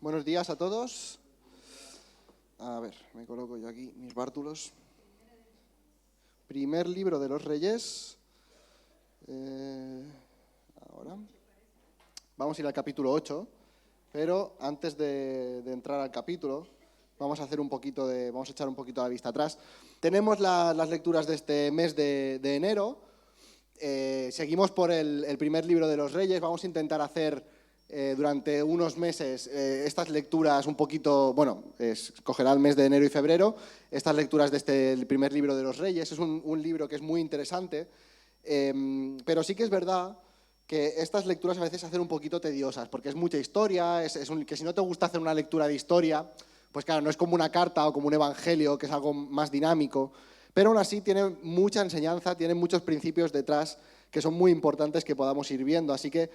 Buenos días a todos. A ver, me coloco yo aquí mis bártulos. Primer libro de los Reyes. Ahora. Vamos a ir al capítulo 8, pero antes de entrar al capítulo, vamos a echar un poquito la vista atrás. Tenemos las lecturas de este mes de enero. Seguimos por el primer libro de los Reyes. Vamos a intentar hacer durante unos meses estas lecturas un poquito, cogerá el mes de enero y febrero, estas lecturas de el primer libro de los Reyes. Es un libro que es muy interesante, pero sí que es verdad que estas lecturas a veces se hacen un poquito tediosas, porque es mucha historia, que si no te gusta hacer una lectura de historia, pues claro, no es como una carta o como un evangelio, que es algo más dinámico, pero aún así tiene mucha enseñanza, tiene muchos principios detrás que son muy importantes que podamos ir viendo. Así que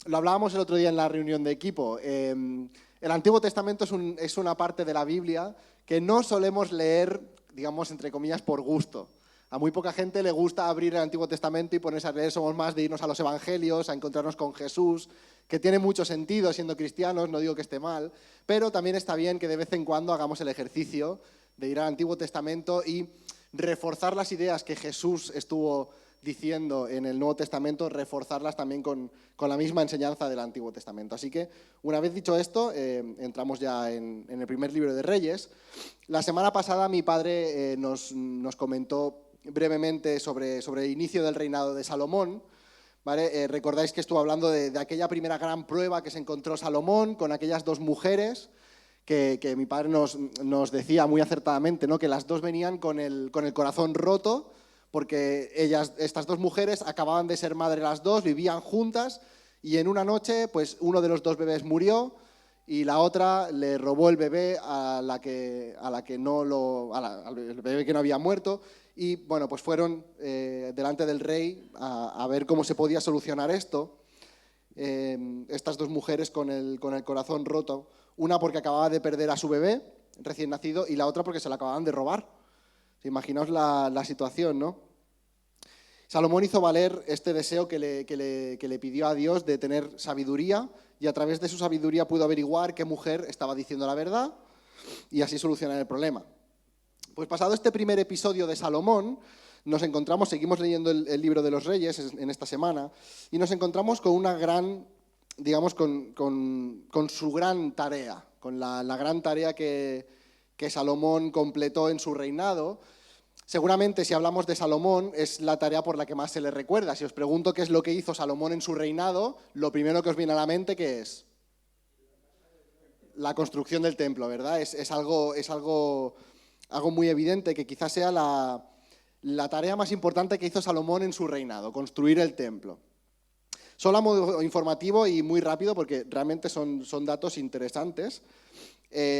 lo hablábamos el otro día en la reunión de equipo. El Antiguo Testamento es una parte de la Biblia que no solemos leer, digamos, entre comillas, por gusto. A muy poca gente le gusta abrir el Antiguo Testamento y ponerse a leer. Somos más de irnos a los evangelios, a encontrarnos con Jesús, que tiene mucho sentido siendo cristianos, no digo que esté mal, pero también está bien que de vez en cuando hagamos el ejercicio de ir al Antiguo Testamento y reforzar las ideas que Jesús estuvo diciendo en el Nuevo Testamento, reforzarlas también con la misma enseñanza del Antiguo Testamento. Así que, una vez dicho esto, entramos ya en el primer libro de Reyes. La semana pasada mi padre nos comentó brevemente sobre el inicio del reinado de Salomón. ¿Vale? Recordáis que estuvo hablando de aquella primera gran prueba que se encontró Salomón con aquellas dos mujeres que mi padre nos decía muy acertadamente, ¿no? Que las dos venían con el corazón roto, porque estas dos mujeres acababan de ser madres las dos, vivían juntas y en una noche pues uno de los dos bebés murió y la otra le robó el bebé al bebé que no había muerto y bueno, pues fueron delante del rey a ver cómo se podía solucionar esto. Estas dos mujeres con el corazón roto, una porque acababa de perder a su bebé recién nacido y la otra porque se la acababan de robar. Imaginaos la situación, ¿no? Salomón hizo valer este deseo que le pidió a Dios de tener sabiduría y a través de su sabiduría pudo averiguar qué mujer estaba diciendo la verdad y así solucionar el problema. Pues pasado este primer episodio de Salomón, seguimos leyendo el libro de los Reyes en esta semana y nos encontramos con una gran, digamos, con su gran tarea, con la gran tarea que Salomón completó en su reinado. Seguramente si hablamos de Salomón es la tarea por la que más se le recuerda. Si os pregunto qué es lo que hizo Salomón en su reinado, lo primero que os viene a la mente, ¿qué es? La construcción del templo, ¿verdad? Es algo muy evidente, que quizás sea la tarea más importante que hizo Salomón en su reinado, construir el templo. Solo a modo informativo y muy rápido, porque realmente son datos interesantes.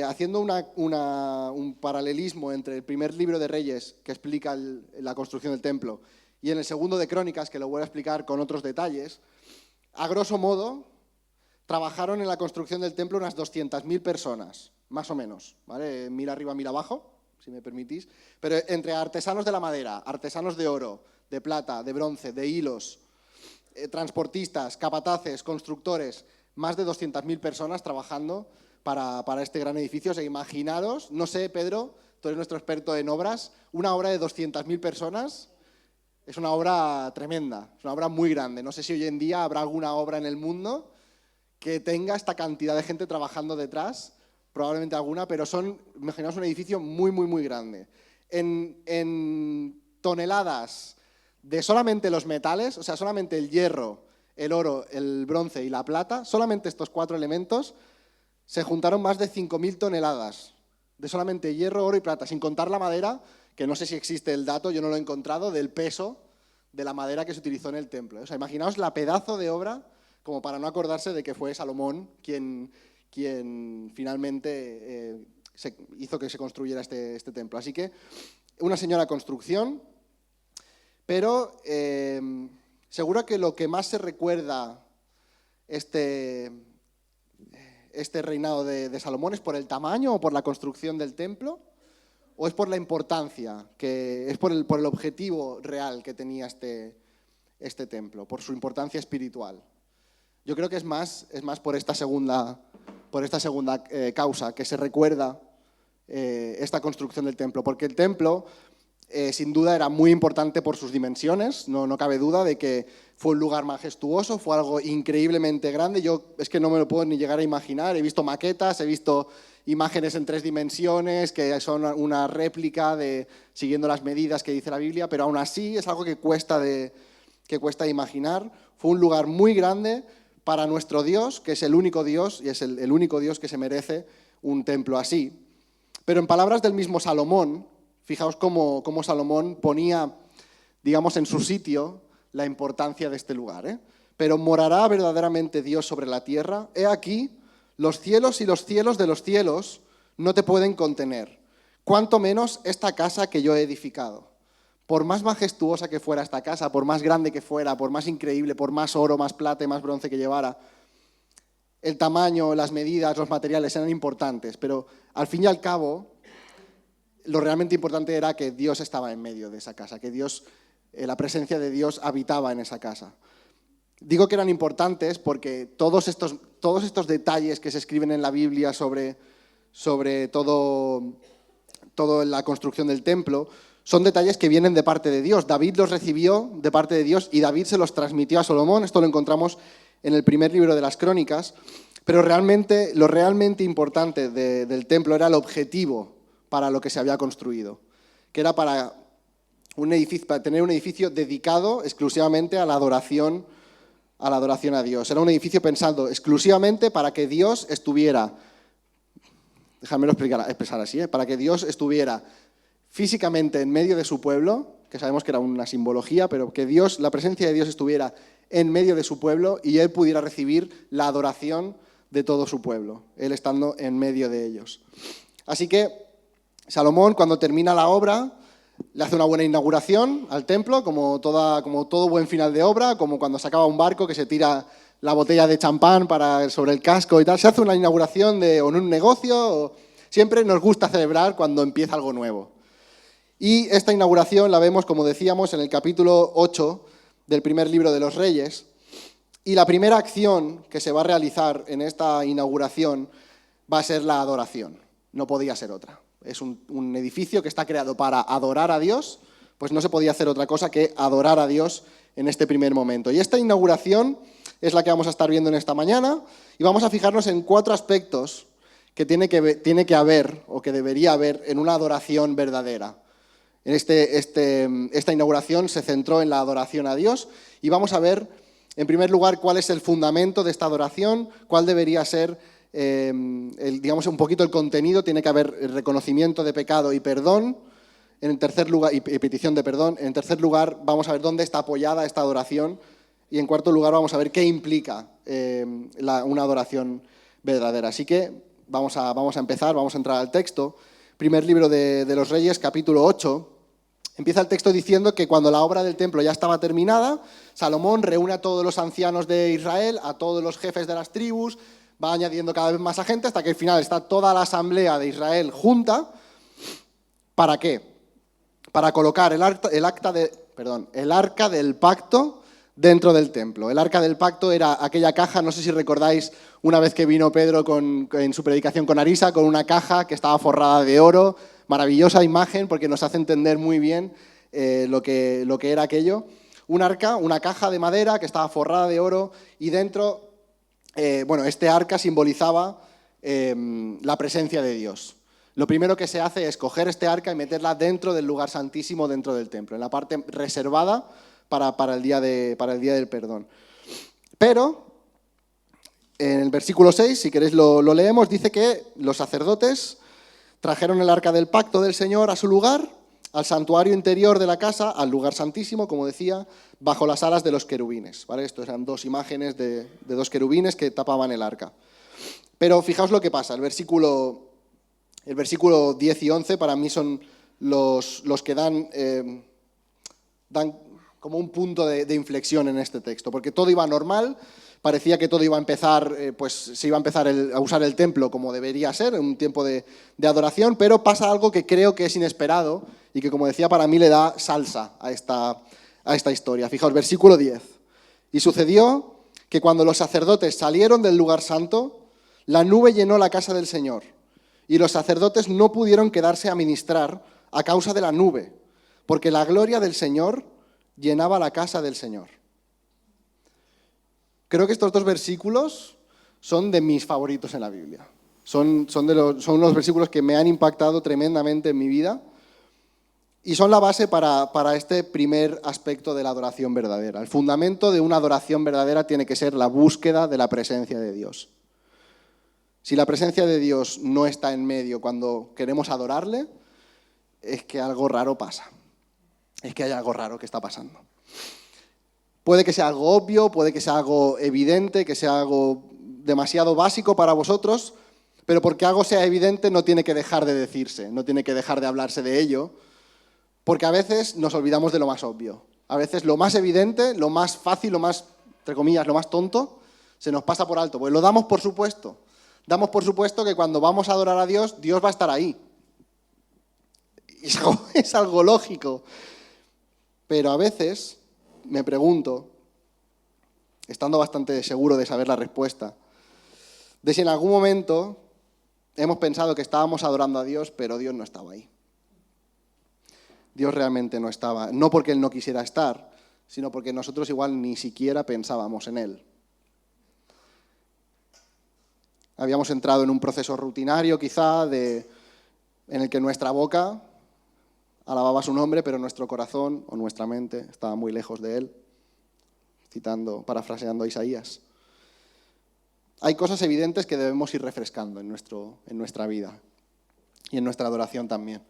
Haciendo un paralelismo entre el primer libro de Reyes, que explica la construcción del templo, y en el segundo de Crónicas, que lo voy a explicar con otros detalles, a grosso modo, trabajaron en la construcción del templo unas 200.000 personas, más o menos, ¿vale? Mira arriba, mira abajo, si me permitís, pero entre artesanos de la madera, artesanos de oro, de plata, de bronce, de hilos, transportistas, capataces, constructores, más de 200.000 personas trabajando para este gran edificio. O sea, imaginaros, no sé, Pedro, tú eres nuestro experto en obras, una obra de 200.000 personas es una obra tremenda, es una obra muy grande. No sé si hoy en día habrá alguna obra en el mundo que tenga esta cantidad de gente trabajando detrás, probablemente alguna, pero imaginaos un edificio muy, muy, muy grande. En toneladas de solamente los metales, o sea, solamente el hierro, el oro, el bronce y la plata, solamente estos 4 elementos, se juntaron más de 5.000 toneladas de solamente hierro, oro y plata, sin contar la madera, que no sé si existe el dato, yo no lo he encontrado, del peso de la madera que se utilizó en el templo. O sea, imaginaos la pedazo de obra, como para no acordarse de que fue Salomón quien finalmente hizo que se construyera este templo. Así que una señora construcción, pero seguro que lo que más se recuerda este reinado de Salomón es por el tamaño o por la construcción del templo, o es por la importancia, que es por el objetivo real que tenía este templo, por su importancia espiritual. Yo creo que es más por esta segunda por esta segunda causa, que se recuerda esta construcción del templo, porque el templo sin duda era muy importante por sus dimensiones, no cabe duda de que fue un lugar majestuoso, fue algo increíblemente grande. Yo es que no me lo puedo ni llegar a imaginar, he visto maquetas, he visto imágenes en 3 dimensiones que son una réplica siguiendo las medidas que dice la Biblia, pero aún así es algo que cuesta imaginar. Fue un lugar muy grande para nuestro Dios, que es el único Dios y es el único Dios que se merece un templo así. Pero en palabras del mismo Salomón, fijaos cómo Salomón ponía, digamos, en su sitio la importancia de este lugar. Pero morará verdaderamente Dios sobre la tierra. He aquí, los cielos y los cielos de los cielos no te pueden contener, cuanto menos esta casa que yo he edificado. Por más majestuosa que fuera esta casa, por más grande que fuera, por más increíble, por más oro, más plata y más bronce que llevara, el tamaño, las medidas, los materiales eran importantes, pero al fin y al cabo, lo realmente importante era que Dios estaba en medio de esa casa, que la presencia de Dios habitaba en esa casa. Digo que eran importantes porque todos estos detalles que se escriben en la Biblia sobre todo la construcción del templo son detalles que vienen de parte de Dios. David los recibió de parte de Dios y David se los transmitió a Salomón. Esto lo encontramos en el primer libro de las Crónicas. Pero lo realmente importante del templo era el objetivo para lo que se había construido, que era para tener un edificio dedicado exclusivamente a la adoración a Dios. Era un edificio pensado exclusivamente para que Dios estuviera, déjamelo expresar así, para que Dios estuviera físicamente en medio de su pueblo, que sabemos que era una simbología, pero que la presencia de Dios estuviera en medio de su pueblo y Él pudiera recibir la adoración de todo su pueblo, Él estando en medio de ellos. Así que Salomón, cuando termina la obra, le hace una buena inauguración al templo, como todo buen final de obra, como cuando se acaba un barco que se tira la botella de champán sobre el casco y tal. Se hace una inauguración o en un negocio. Siempre nos gusta celebrar cuando empieza algo nuevo. Y esta inauguración la vemos, como decíamos, en el capítulo 8 del primer libro de los Reyes. Y la primera acción que se va a realizar en esta inauguración va a ser la adoración. No podía ser otra. Es un edificio que está creado para adorar a Dios, pues no se podía hacer otra cosa que adorar a Dios en este primer momento. Y esta inauguración es la que vamos a estar viendo en esta mañana y vamos a fijarnos en 4 aspectos que tiene que haber o que debería haber en una adoración verdadera. Esta inauguración se centró en la adoración a Dios y vamos a ver, en primer lugar, cuál es el fundamento de esta adoración, cuál debería ser digamos un poquito el contenido. Tiene que haber reconocimiento de pecado y perdón, en tercer lugar, y petición de perdón. En tercer lugar, vamos a ver dónde está apoyada esta adoración y en cuarto lugar vamos a ver qué implica una adoración verdadera. Así que vamos a empezar, vamos a entrar al texto. Primer libro de los Reyes, capítulo 8. Empieza el texto diciendo que cuando la obra del templo ya estaba terminada, Salomón reúne a todos los ancianos de Israel, a todos los jefes de las tribus, va añadiendo cada vez más a gente hasta que al final está toda la asamblea de Israel junta. ¿Para qué? Para colocar el arca del pacto dentro del templo. El arca del pacto era aquella caja, no sé si recordáis una vez que vino Pedro en su predicación con Arisa, con una caja que estaba forrada de oro, maravillosa imagen porque nos hace entender muy bien lo que era aquello. Un arca, una caja de madera que estaba forrada de oro y dentro... este arca simbolizaba la presencia de Dios. Lo primero que se hace es coger este arca y meterla dentro del lugar santísimo, dentro del templo, en la parte reservada para el día del perdón. Pero, en el versículo 6, si queréis lo leemos, dice que los sacerdotes trajeron el arca del pacto del Señor a su lugar, al santuario interior de la casa, al lugar santísimo, como decía, bajo las alas de los querubines. ¿Vale? Estos eran 2 imágenes de 2 querubines que tapaban el arca. Pero fijaos lo que pasa. El versículo 10 y 11 para mí son los que dan como un punto de inflexión en este texto, porque todo iba normal. Parecía que todo iba a empezar, se iba a empezar a usar el templo como debería ser, en un tiempo de adoración, pero pasa algo que creo que es inesperado y que, como decía, para mí le da salsa a esta historia. Fijaos, versículo 10. Y sucedió que cuando los sacerdotes salieron del lugar santo, La nube llenó la casa del Señor y los sacerdotes no pudieron quedarse a ministrar a causa de la nube, porque la gloria del Señor llenaba la casa del Señor. Creo que estos dos versículos son de mis favoritos en la Biblia. Son unos versículos que me han impactado tremendamente en mi vida y son la base para este primer aspecto de la adoración verdadera. El fundamento de una adoración verdadera tiene que ser la búsqueda de la presencia de Dios. Si la presencia de Dios no está en medio cuando queremos adorarle, es que algo raro pasa. Es que hay algo raro que está pasando. Puede que sea algo obvio, puede que sea algo evidente, que sea algo demasiado básico para vosotros, pero porque algo sea evidente no tiene que dejar de decirse, no tiene que dejar de hablarse de ello, porque a veces nos olvidamos de lo más obvio. A veces lo más evidente, lo más fácil, lo más, entre comillas, lo más tonto, se nos pasa por alto, pues lo damos por supuesto. Damos por supuesto que cuando vamos a adorar a Dios, Dios va a estar ahí. Es algo lógico. Pero a veces me pregunto, estando bastante seguro de saber la respuesta, de si en algún momento hemos pensado que estábamos adorando a Dios, pero Dios no estaba ahí. Dios realmente no estaba, no porque Él no quisiera estar, sino porque nosotros igual ni siquiera pensábamos en Él. Habíamos entrado en un proceso rutinario quizá en el que nuestra boca alababa su nombre, pero nuestro corazón o nuestra mente estaba muy lejos de Él, parafraseando a Isaías. Hay cosas evidentes que debemos ir refrescando en nuestra vida y en nuestra adoración también.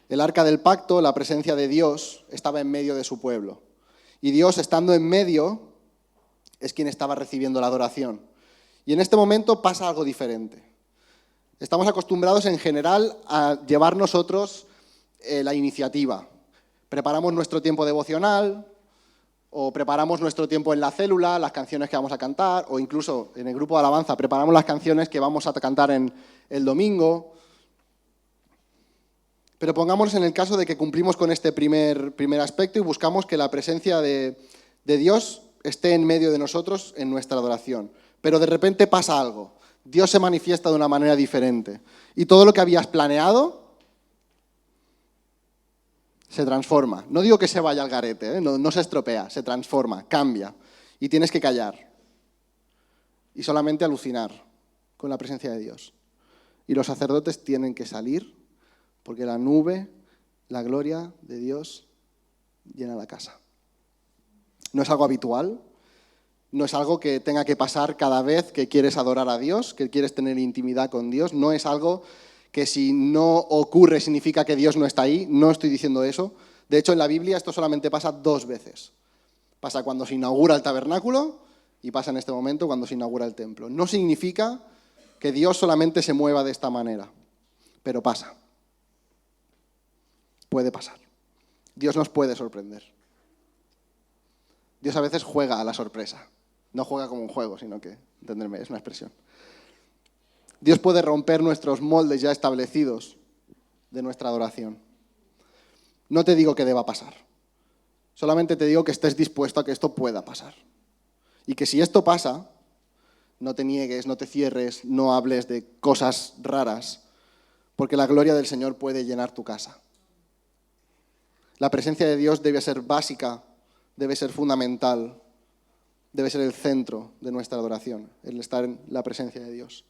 El arca del pacto, la presencia de Dios, estaba en medio de su pueblo. Y Dios, estando en medio, es quien estaba recibiendo la adoración. Y en este momento pasa algo diferente. Estamos acostumbrados en general a llevar nosotros la iniciativa. Preparamos nuestro tiempo devocional, o preparamos nuestro tiempo en la célula, las canciones que vamos a cantar, o incluso en el grupo de alabanza preparamos las canciones que vamos a cantar en el domingo. Pero pongámonos en el caso de que cumplimos con este primer aspecto y buscamos que la presencia de Dios esté en medio de nosotros en nuestra adoración. Pero de repente pasa algo. Dios se manifiesta de una manera diferente. Y todo lo que habías planeado se transforma. No digo que se vaya al garete, no se estropea, se transforma, cambia. Y tienes que callar. Y solamente alucinar con la presencia de Dios. Y los sacerdotes tienen que salir porque la nube, la gloria de Dios llena la casa. No es algo habitual, no es algo que tenga que pasar cada vez que quieres adorar a Dios, que quieres tener intimidad con Dios, no es algo que si no ocurre significa que Dios no está ahí, no estoy diciendo eso. De hecho, en la Biblia esto solamente pasa 2 veces. Pasa cuando se inaugura el tabernáculo y pasa en este momento cuando se inaugura el templo. No significa que Dios solamente se mueva de esta manera, pero pasa. Puede pasar. Dios nos puede sorprender. Dios a veces juega a la sorpresa. No juega como un juego, sino que, entenderme, es una expresión. Dios puede romper nuestros moldes ya establecidos de nuestra adoración. No te digo que deba pasar. Solamente te digo que estés dispuesto a que esto pueda pasar. Y que si esto pasa, no te niegues, no te cierres, no hables de cosas raras, porque la gloria del Señor puede llenar tu casa. La presencia de Dios debe ser básica, debe ser fundamental, debe ser el centro de nuestra adoración, el estar en la presencia de Dios.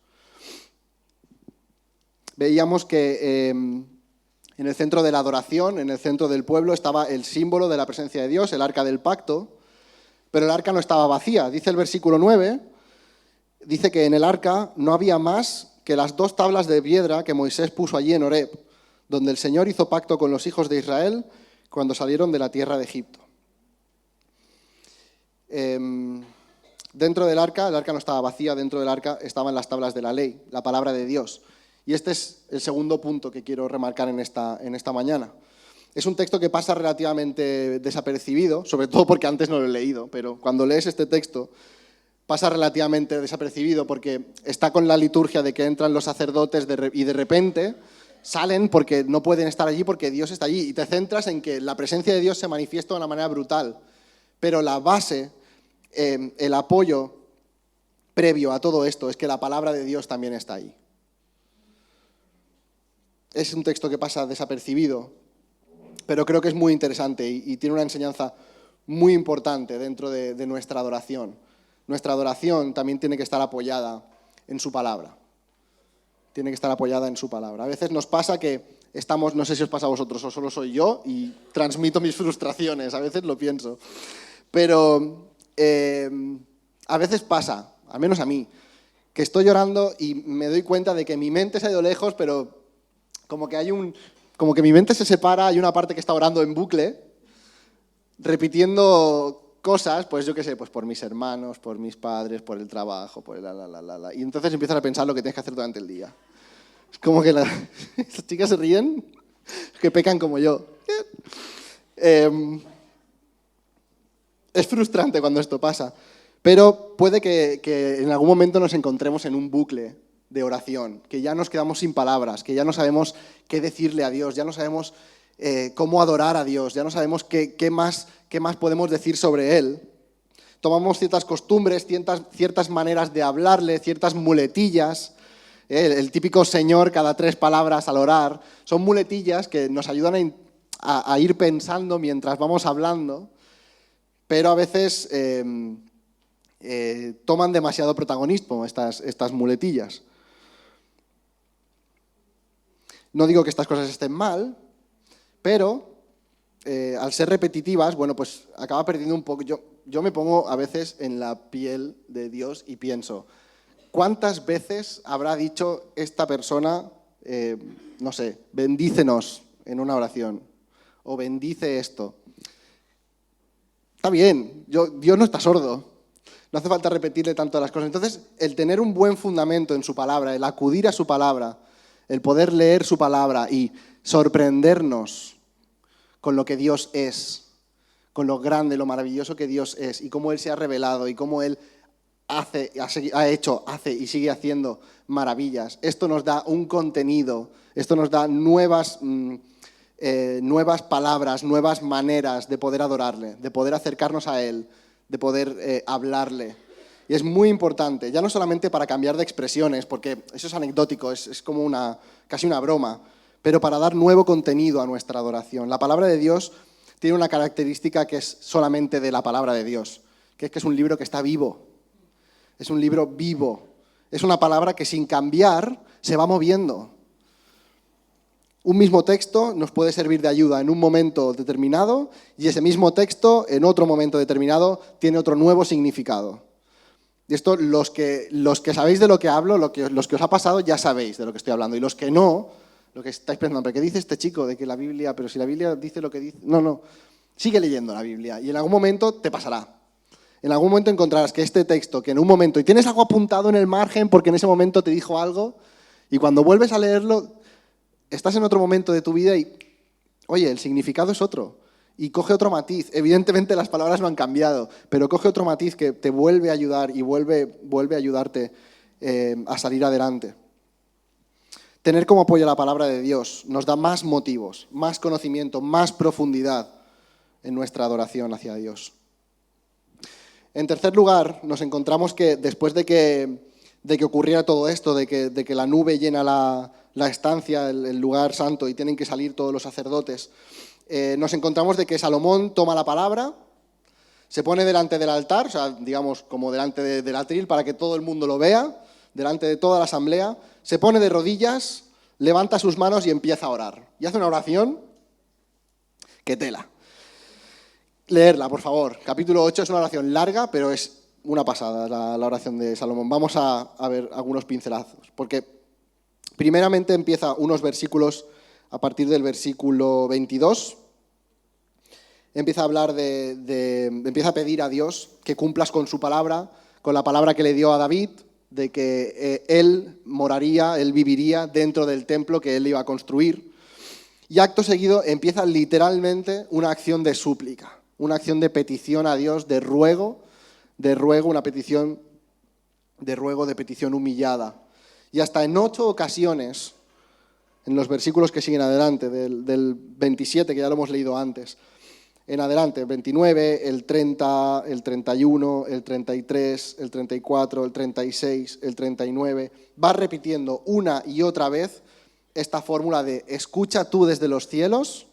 Veíamos que en el centro de la adoración, en el centro del pueblo, estaba el símbolo de la presencia de Dios, el arca del pacto, pero el arca no estaba vacía. Dice el versículo 9, dice que en el arca no había más que las 2 tablas de piedra que Moisés puso allí en Horeb, donde el Señor hizo pacto con los hijos de Israel cuando salieron de la tierra de Egipto. Dentro del arca, el arca no estaba vacía, dentro del arca estaban las tablas de la ley, la palabra de Dios. Y este es el segundo punto que quiero remarcar en esta mañana. Es un texto que pasa relativamente desapercibido, sobre todo porque antes no lo he leído, pero cuando lees este texto pasa relativamente desapercibido porque está con la liturgia de que entran los sacerdotes y de repente salen porque no pueden estar allí porque Dios está allí y te centras en que la presencia de Dios se manifiesta de una manera brutal. Pero la base, el apoyo previo a todo esto es que la palabra de Dios también está ahí. Es un texto que pasa desapercibido, pero creo que es muy interesante y tiene una enseñanza muy importante dentro de nuestra adoración. Nuestra adoración también tiene que estar apoyada en su palabra. Tiene que estar apoyada en su palabra. A veces nos pasa que estamos, no sé si os pasa a vosotros o solo soy yo, y transmito mis frustraciones, a veces lo pienso. Pero a veces pasa, al menos a mí, que estoy llorando y me doy cuenta de que mi mente se ha ido lejos, pero como que mi mente se separa, hay una parte que está orando en bucle, repitiendo cosas, pues yo qué sé, pues por mis hermanos, por mis padres, por el trabajo, por el la. Y entonces empiezas a pensar lo que tienes que hacer durante el día. Es como que estas chicas se ríen, que pecan como yo. Es frustrante cuando esto pasa, pero puede que en algún momento nos encontremos en un bucle de oración, que ya nos quedamos sin palabras, que ya no sabemos qué decirle a Dios, ya no sabemos cómo adorar a Dios, ya no sabemos qué más podemos decir sobre Él. Tomamos ciertas costumbres, ciertas maneras de hablarle, ciertas muletillas. El típico Señor cada 3 palabras al orar. Son muletillas que nos ayudan a ir pensando mientras vamos hablando, pero a veces toman demasiado protagonismo estas muletillas. No digo que estas cosas estén mal, pero al ser repetitivas, bueno, pues acaba perdiendo un poco. Yo me pongo a veces en la piel de Dios y pienso, ¿cuántas veces habrá dicho esta persona, no sé, bendícenos en una oración, o bendice esto? Está bien, Dios no está sordo, no hace falta repetirle tanto las cosas. Entonces, el tener un buen fundamento en su palabra, el acudir a su palabra, el poder leer su palabra y sorprendernos con lo que Dios es, con lo grande, lo maravilloso que Dios es, y cómo Él se ha revelado, y cómo Él hace y sigue haciendo maravillas. Esto nos da un contenido, esto nos da nuevas palabras, nuevas maneras de poder adorarle, de poder acercarnos a Él, de poder hablarle. Y es muy importante, ya no solamente para cambiar de expresiones, porque eso es anecdótico, es como casi una broma, pero para dar nuevo contenido a nuestra adoración. La palabra de Dios tiene una característica que es solamente de la palabra de Dios, que es un libro que está vivo. Es un libro vivo. Es una palabra que sin cambiar se va moviendo. Un mismo texto nos puede servir de ayuda en un momento determinado y ese mismo texto en otro momento determinado tiene otro nuevo significado. Y esto, los que sabéis de lo que hablo, los que os ha pasado, ya sabéis de lo que estoy hablando. Y los que no, lo que estáis pensando, ¿pero qué dice este chico de que la Biblia, pero si la Biblia dice lo que dice? No, sigue leyendo la Biblia y en algún momento te pasará. En algún momento encontrarás que este texto, que en un momento, y tienes algo apuntado en el margen porque en ese momento te dijo algo, y cuando vuelves a leerlo, estás en otro momento de tu vida y, oye, el significado es otro. Y coge otro matiz. Evidentemente las palabras no han cambiado, pero coge otro matiz que te vuelve a ayudar y vuelve a ayudarte a salir adelante. Tener como apoyo la palabra de Dios nos da más motivos, más conocimiento, más profundidad en nuestra adoración hacia Dios. En tercer lugar, nos encontramos que después de que ocurriera todo esto, de que la nube llena la estancia, el lugar santo, y tienen que salir todos los sacerdotes, nos encontramos de que Salomón toma la palabra, se pone delante del altar, o sea, digamos, como delante del atril para que todo el mundo lo vea, delante de toda la asamblea, se pone de rodillas, levanta sus manos y empieza a orar. Y hace una oración que tela. Leerla, por favor. Capítulo 8 es una oración larga, pero es una pasada la oración de Salomón. Vamos a ver algunos pincelazos, porque primeramente empieza unos versículos a partir del versículo 22. Empieza a hablar empieza a pedir a Dios que cumplas con su palabra, con la palabra que le dio a David, de que él moraría, él viviría dentro del templo que él iba a construir. Y acto seguido empieza literalmente una acción de súplica, una acción de petición a Dios, de ruego, una petición de ruego, de petición humillada. Y hasta en 8 ocasiones, en los versículos que siguen adelante, del 27, que ya lo hemos leído antes, en adelante, el 29, el 30, el 31, el 33, el 34, el 36, el 39, va repitiendo una y otra vez esta fórmula de escucha tú desde los cielos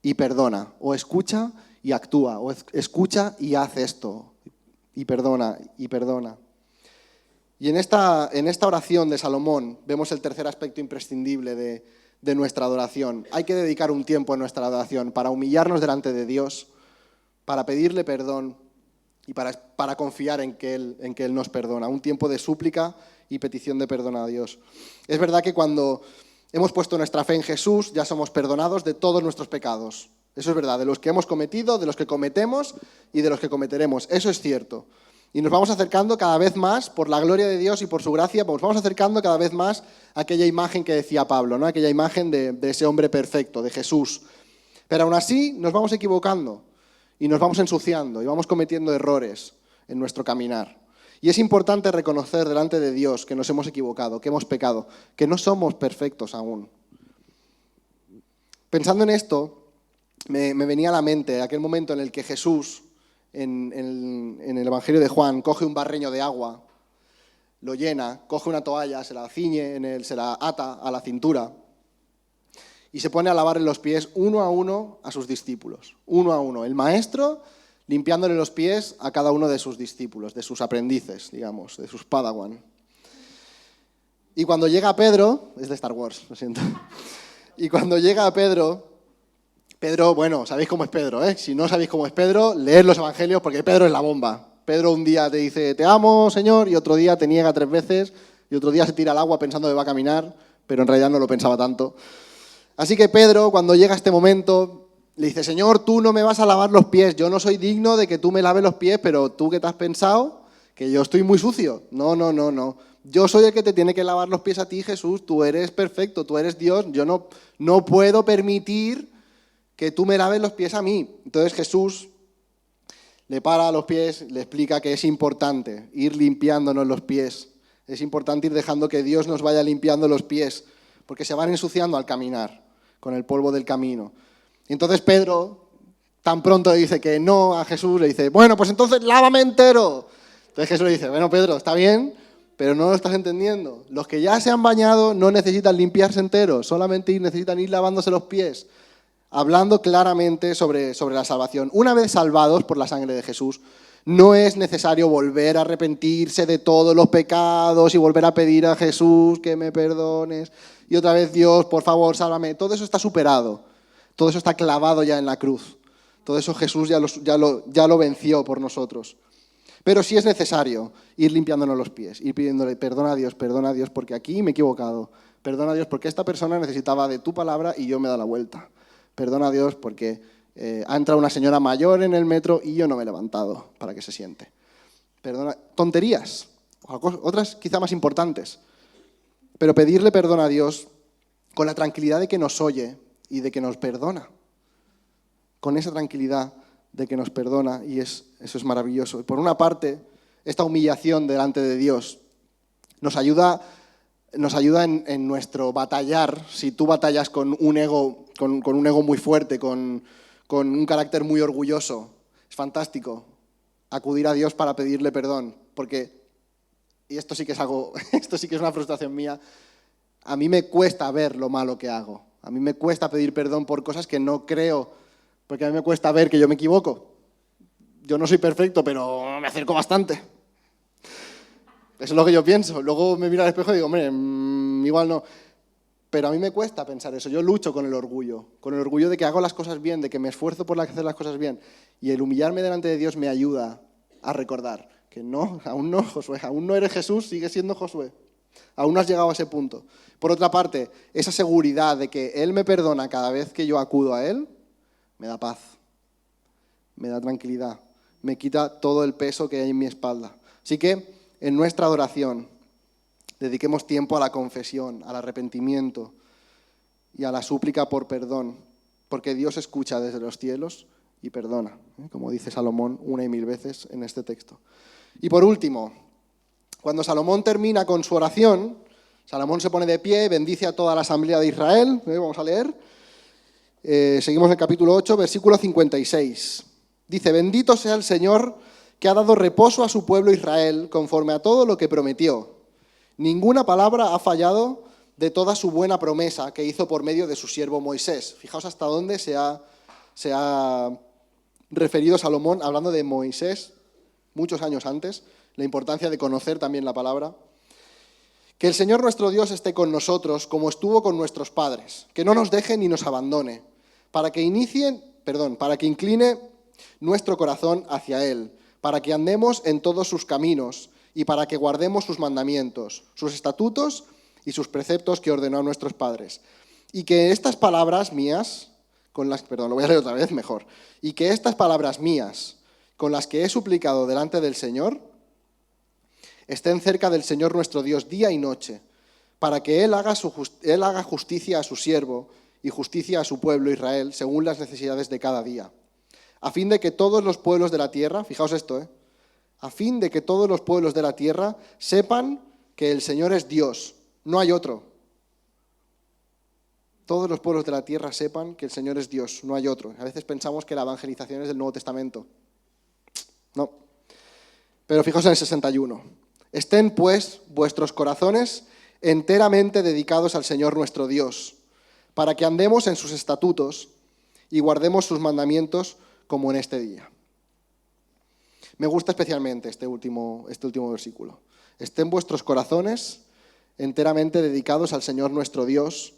y perdona, o escucha y actúa, o escucha y haz esto, y perdona, y perdona. Y en esta oración de Salomón vemos el tercer aspecto imprescindible de nuestra adoración. Hay que dedicar un tiempo en nuestra adoración para humillarnos delante de Dios, para pedirle perdón y para confiar en que Él nos perdona. Un tiempo de súplica y petición de perdón a Dios. Es verdad que cuando hemos puesto nuestra fe en Jesús ya somos perdonados de todos nuestros pecados. Eso es verdad, de los que hemos cometido, de los que cometemos y de los que cometeremos. Eso es cierto. Y nos vamos acercando cada vez más, por la gloria de Dios y por su gracia, nos vamos acercando cada vez más a aquella imagen que decía Pablo, ¿no? Aquella imagen de ese hombre perfecto, de Jesús. Pero aún así nos vamos equivocando y nos vamos ensuciando y vamos cometiendo errores en nuestro caminar. Y es importante reconocer delante de Dios que nos hemos equivocado, que hemos pecado, que no somos perfectos aún. Pensando en esto, me venía a la mente aquel momento en el que Jesús, en el Evangelio de Juan, coge un barreño de agua, lo llena, coge una toalla, se la ciñe, se la ata a la cintura y se pone a lavarle los pies uno a uno a sus discípulos. Uno a uno. El maestro limpiándole los pies a cada uno de sus discípulos, de sus aprendices, digamos, de sus padawan. Y cuando llega Pedro, es de Star Wars, lo siento, y cuando llega Pedro, bueno, sabéis cómo es Pedro, ¿eh? Si no sabéis cómo es Pedro, leed los evangelios porque Pedro es la bomba. Pedro un día te dice, te amo, Señor, y otro día te niega 3 veces, y otro día se tira al agua pensando que va a caminar, pero en realidad no lo pensaba tanto. Así que Pedro, cuando llega este momento, le dice, Señor, tú no me vas a lavar los pies, yo no soy digno de que tú me laves los pies, pero tú ¿qué te has pensado? Que yo estoy muy sucio. No. Yo soy el que te tiene que lavar los pies a ti, Jesús, tú eres perfecto, tú eres Dios, yo no puedo permitir que tú me laves los pies a mí. Entonces Jesús le para a los pies, le explica que es importante ir limpiándonos los pies. Es importante ir dejando que Dios nos vaya limpiando los pies, porque se van ensuciando al caminar, con el polvo del camino. Y entonces Pedro, tan pronto le dice que no a Jesús, le dice, bueno, pues entonces lávame entero. Entonces Jesús le dice, bueno, Pedro, está bien, pero no lo estás entendiendo. Los que ya se han bañado no necesitan limpiarse enteros, solamente necesitan ir lavándose los pies. Hablando claramente sobre la salvación. Una vez salvados por la sangre de Jesús, no es necesario volver a arrepentirse de todos los pecados y volver a pedir a Jesús que me perdones. Y otra vez, Dios, por favor, sálvame. Todo eso está superado. Todo eso está clavado ya en la cruz. Todo eso Jesús ya lo venció por nosotros. Pero sí es necesario ir limpiándonos los pies, ir pidiéndole perdona a Dios, porque aquí me he equivocado. Perdona a Dios porque esta persona necesitaba de tu palabra y yo me he dado la vuelta. Perdona a Dios porque ha entrado una señora mayor en el metro y yo no me he levantado para que se siente. Perdona, tonterías, otras quizá más importantes. Pero pedirle perdón a Dios con la tranquilidad de que nos oye y de que nos perdona. Con esa tranquilidad de que nos perdona y eso es maravilloso. Y por una parte, esta humillación delante de Dios nos ayuda en nuestro batallar. Si tú batallas con un ego muy fuerte, con un carácter muy orgulloso, es fantástico acudir a Dios para pedirle perdón, porque, y esto sí que es una frustración mía, a mí me cuesta ver lo malo que hago, a mí me cuesta pedir perdón por cosas que no creo, porque a mí me cuesta ver que yo me equivoco. Yo no soy perfecto, pero me acerco bastante. Eso es lo que yo pienso. Luego me miro al espejo y digo, hombre, igual no. Pero a mí me cuesta pensar eso. Yo lucho con el orgullo de que hago las cosas bien, de que me esfuerzo por hacer las cosas bien. Y el humillarme delante de Dios me ayuda a recordar que no, aún no, Josué, aún no eres Jesús, sigues siendo Josué. Aún no has llegado a ese punto. Por otra parte, esa seguridad de que Él me perdona cada vez que yo acudo a Él, me da paz, me da tranquilidad, me quita todo el peso que hay en mi espalda. Así que, en nuestra adoración, dediquemos tiempo a la confesión, al arrepentimiento y a la súplica por perdón, porque Dios escucha desde los cielos y perdona, como dice Salomón 1 y 1000 veces en este texto. Y por último, cuando Salomón termina con su oración, Salomón se pone de pie, bendice a toda la asamblea de Israel, vamos a leer, Seguimos en el capítulo 8, versículo 56. Dice, bendito sea el Señor que ha dado reposo a su pueblo Israel conforme a todo lo que prometió. Ninguna palabra ha fallado de toda su buena promesa que hizo por medio de su siervo Moisés. Fijaos hasta dónde se ha referido Salomón hablando de Moisés muchos años antes, la importancia de conocer también la palabra. Que el Señor nuestro Dios esté con nosotros como estuvo con nuestros padres, que no nos deje ni nos abandone, para que incline nuestro corazón hacia Él, para que andemos en todos sus caminos y para que guardemos sus mandamientos, sus estatutos y sus preceptos que ordenó a nuestros padres. Y que estas palabras mías, lo voy a leer otra vez mejor, y que estas palabras mías, con las que he suplicado delante del Señor, estén cerca del Señor nuestro Dios día y noche, para que Él haga justicia a su siervo y justicia a su pueblo Israel, según las necesidades de cada día. A fin de que todos los pueblos de la tierra, fijaos esto, a fin de que todos los pueblos de la tierra sepan que el Señor es Dios, no hay otro. Todos los pueblos de la tierra sepan que el Señor es Dios, no hay otro. A veces pensamos que la evangelización es del Nuevo Testamento. No. Pero fijaos en el 61. Estén, pues, vuestros corazones enteramente dedicados al Señor nuestro Dios, para que andemos en sus estatutos y guardemos sus mandamientos como en este día. Me gusta especialmente este último versículo. Estén vuestros corazones enteramente dedicados al Señor nuestro Dios,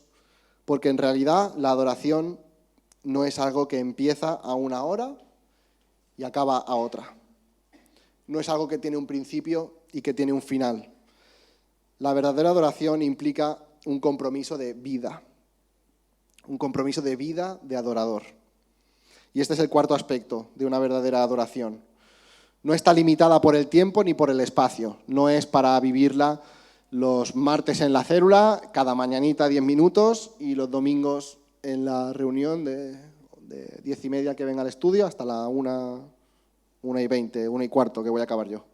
porque en realidad la adoración no es algo que empieza a una hora y acaba a otra. No es algo que tiene un principio y que tiene un final. La verdadera adoración implica un compromiso de vida de adorador. Y este es el cuarto aspecto de una verdadera adoración. No está limitada por el tiempo ni por el espacio. No es para vivirla los martes en la célula, cada mañanita 10 minutos y los domingos en la reunión de 10:30 que venga al estudio hasta la 1:20, 1:15 que voy a acabar yo.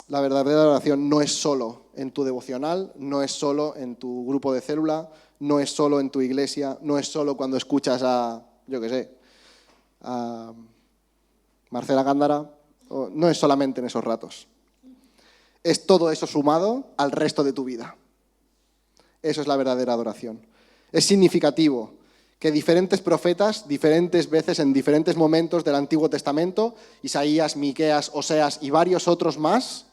La verdadera adoración no es solo en tu devocional, no es solo en tu grupo de célula, no es solo en tu iglesia, no es solo cuando escuchas a Marcela Gándara, no es solamente en esos ratos. Es todo eso sumado al resto de tu vida. Eso es la verdadera adoración. Es significativo que diferentes profetas, diferentes veces, en diferentes momentos del Antiguo Testamento, Isaías, Miqueas, Oseas y varios otros más,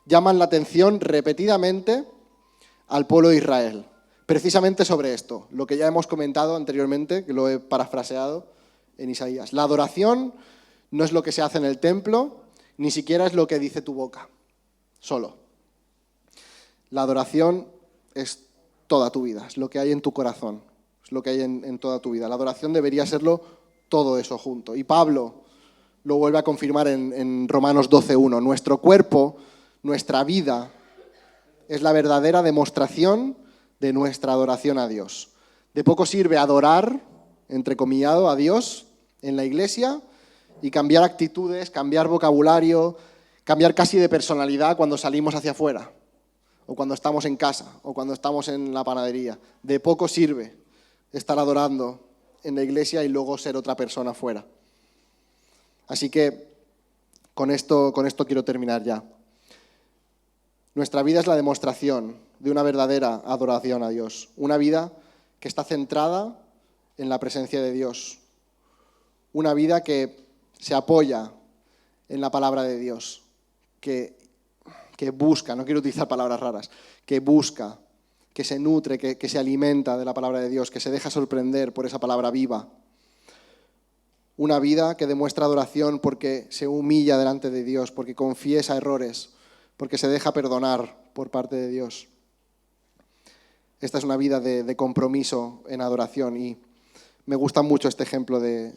llaman la atención repetidamente al pueblo de Israel. Precisamente sobre esto, lo que ya hemos comentado anteriormente, que lo he parafraseado en Isaías. La adoración no es lo que se hace en el templo, ni siquiera es lo que dice tu boca, solo. La adoración es toda tu vida, es lo que hay en tu corazón, es lo que hay en toda tu vida. La adoración debería serlo todo eso junto. Y Pablo lo vuelve a confirmar en Romanos 12:1. Nuestro cuerpo, nuestra vida, es la verdadera demostración de nuestra adoración a Dios. De poco sirve adorar, entrecomillado, a Dios en la iglesia y cambiar actitudes, cambiar vocabulario, cambiar casi de personalidad cuando salimos hacia afuera, o cuando estamos en casa, o cuando estamos en la panadería. De poco sirve estar adorando en la iglesia y luego ser otra persona fuera. Así que con esto quiero terminar ya. Nuestra vida es la demostración de una verdadera adoración a Dios. Una vida que está centrada en la presencia de Dios. Una vida que se apoya en la palabra de Dios. Que busca, no quiero utilizar palabras raras, que busca, que se nutre, que se alimenta de la palabra de Dios, que se deja sorprender por esa palabra viva. Una vida que demuestra adoración porque se humilla delante de Dios, porque confiesa errores, porque se deja perdonar por parte de Dios. Esta es una vida de compromiso en adoración y me gusta mucho este ejemplo de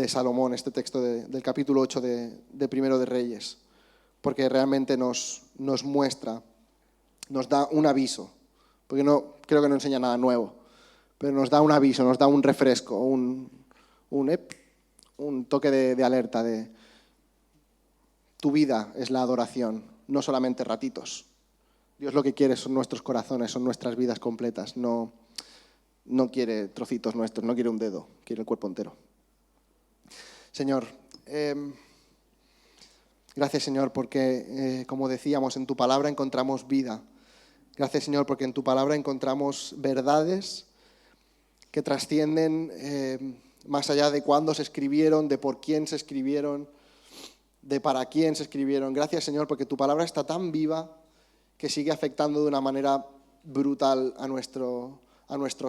Salomón, este texto del capítulo 8 de Primero de Reyes, porque realmente nos muestra, nos da un aviso, porque creo que no enseña nada nuevo, pero nos da un aviso, nos da un refresco, un toque de alerta de tu vida es la adoración, no solamente ratitos. Dios lo que quiere son nuestros corazones, son nuestras vidas completas, no no quiere trocitos nuestros, no quiere un dedo, quiere el cuerpo entero. Señor, gracias, Señor, porque, como decíamos, en tu palabra encontramos vida. Gracias, Señor, porque en tu palabra encontramos verdades que trascienden más allá de cuándo se escribieron, de por quién se escribieron, de para quién se escribieron. Gracias, Señor, porque tu palabra está tan viva que sigue afectando de una manera brutal a nuestro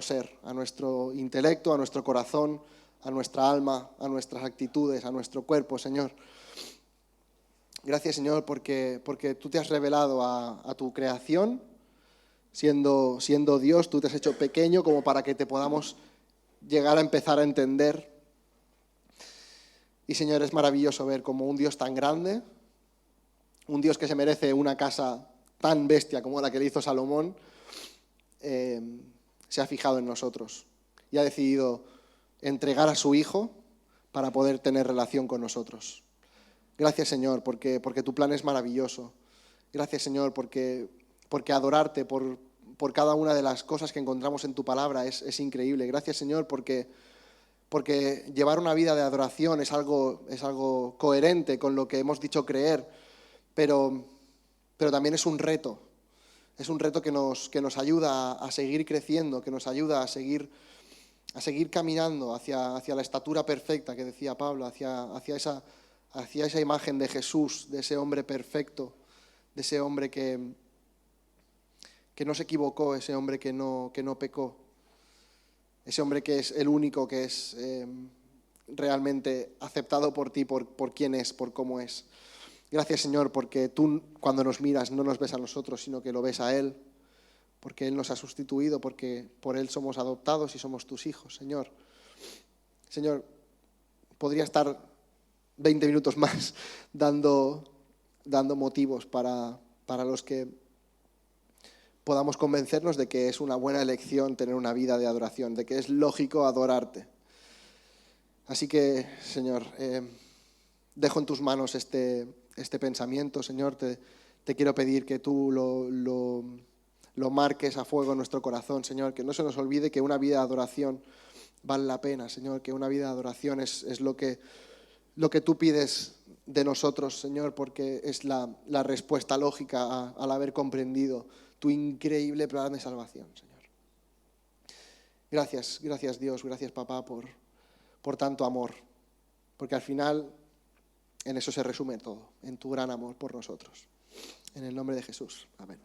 ser, a nuestro intelecto, a nuestro corazón, a nuestra alma, a nuestras actitudes, a nuestro cuerpo, Señor. Gracias, Señor, porque tú te has revelado a tu creación, siendo Dios, tú te has hecho pequeño como para que te podamos llegar a empezar a entender. Y, Señor, es maravilloso ver como un Dios tan grande, un Dios que se merece una casa tan bestia como la que le hizo Salomón, se ha fijado en nosotros y ha decidido entregar a su Hijo para poder tener relación con nosotros. Gracias, Señor, porque tu plan es maravilloso. Gracias, Señor, porque adorarte por cada una de las cosas que encontramos en tu palabra es increíble. Gracias, Señor, porque llevar una vida de adoración es algo coherente con lo que hemos dicho creer, pero también es un reto. Es un reto que nos ayuda a seguir creciendo, que nos ayuda a seguir caminando hacia la estatura perfecta que decía Pablo, hacia esa imagen de Jesús, de ese hombre perfecto, de ese hombre que no se equivocó, ese hombre que no pecó, ese hombre que es el único que es realmente aceptado por ti, por quién es, por cómo es. Gracias, Señor, porque tú cuando nos miras no nos ves a nosotros, sino que lo ves a Él, porque Él nos ha sustituido, porque por Él somos adoptados y somos tus hijos, Señor. Señor, podría estar 20 minutos más dando motivos para los que podamos convencernos de que es una buena elección tener una vida de adoración, de que es lógico adorarte. Así que, Señor, dejo en tus manos este pensamiento, Señor. Te quiero pedir que tú lo marques a fuego en nuestro corazón, Señor, que no se nos olvide que una vida de adoración vale la pena, Señor, que una vida de adoración es lo que tú pides de nosotros, Señor, porque es la respuesta lógica al haber comprendido tu increíble plan de salvación, Señor. Gracias Dios, gracias Papá por tanto amor, porque al final en eso se resume todo, en tu gran amor por nosotros. En el nombre de Jesús. Amén.